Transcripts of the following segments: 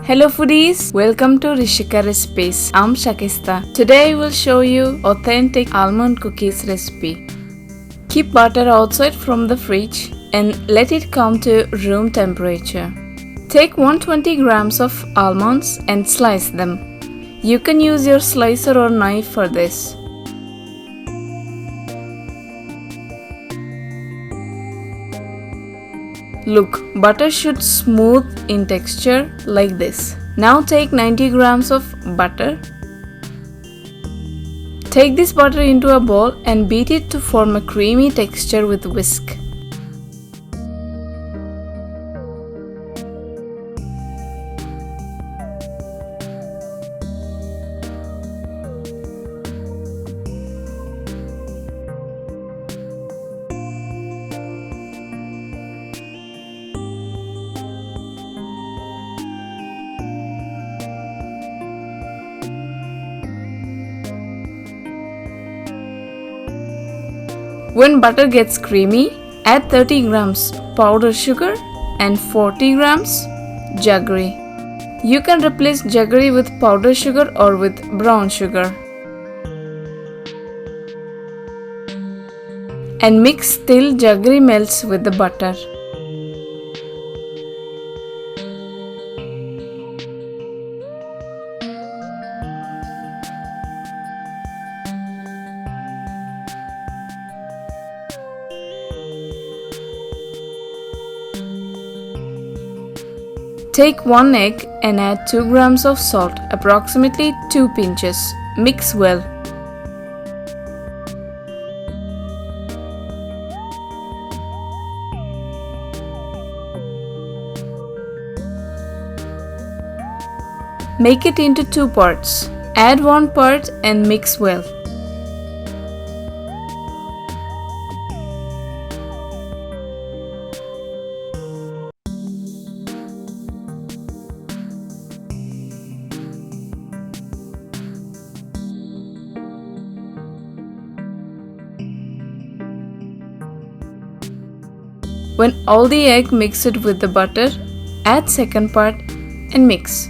Hello foodies, welcome to Rishika Recipes. I'm Shakista. Today I will show you authentic almond cookies recipe. Keep butter outside from the fridge and let it come to room temperature. Take 120 grams of almonds and slice them. You can use your slicer or knife for this. Look, butter should smooth in texture like this. Now take 90 grams of butter. Take this butter into a bowl and beat it to form a creamy texture with whisk. When butter gets creamy, add 30 grams powdered sugar and 40 grams jaggery. You can replace jaggery with powdered sugar or with brown sugar. And mix till jaggery melts with the butter. Take 1 egg and add 2 grams of salt, approximately 2 pinches. Mix well. Make it into 2 parts. Add 1 part and mix well. When all the egg mixed with the butter, add second part and mix.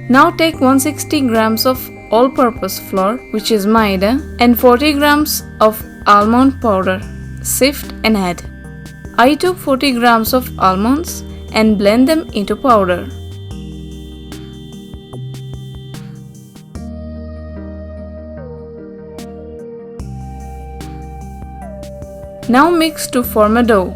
Now take 160 grams of all-purpose flour, which is maida, and 40 grams of almond powder. Sift and add. I took 40 grams of almonds and blend them into powder. Now mix to form a dough.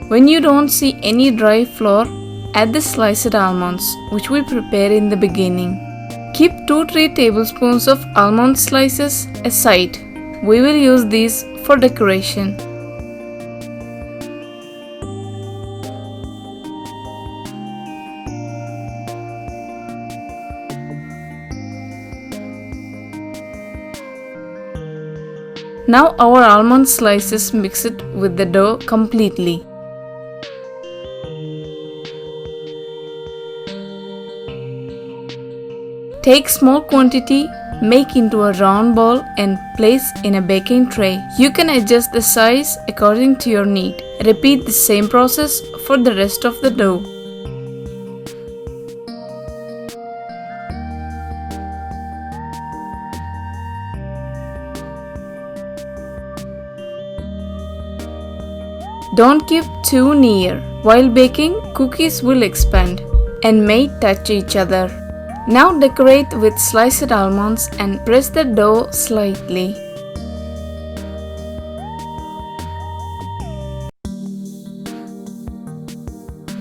When you don't see any dry flour, add the sliced almonds, which we prepared in the beginning. Keep 2-3 tablespoons of almond slices aside. We will use these for decoration. Now our almond slices mix it with the dough completely. Take small quantity, make into a round ball and place in a baking tray. You can adjust the size according to your need. Repeat the same process for the rest of the dough. Don't keep too near. While baking, cookies will expand and may touch each other. Now decorate with sliced almonds and press the dough slightly.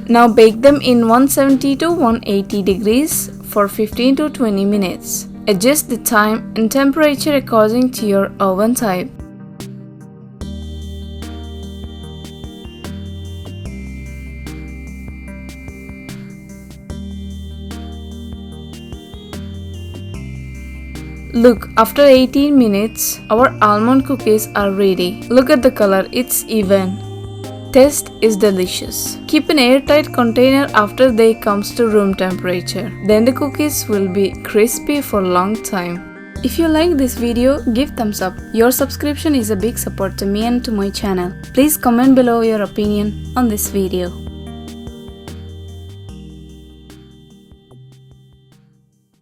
Now bake them in 170 to 180 degrees for 15 to 20 minutes. Adjust the time and temperature according to your oven type. Look, after 18 minutes, our almond cookies are ready. Look at the color, it's even. Taste is delicious. Keep an airtight container after they comes to room temperature. Then the cookies will be crispy for a long time. If you like this video, give thumbs up. Your subscription is a big support to me and to my channel. Please comment below your opinion on this video.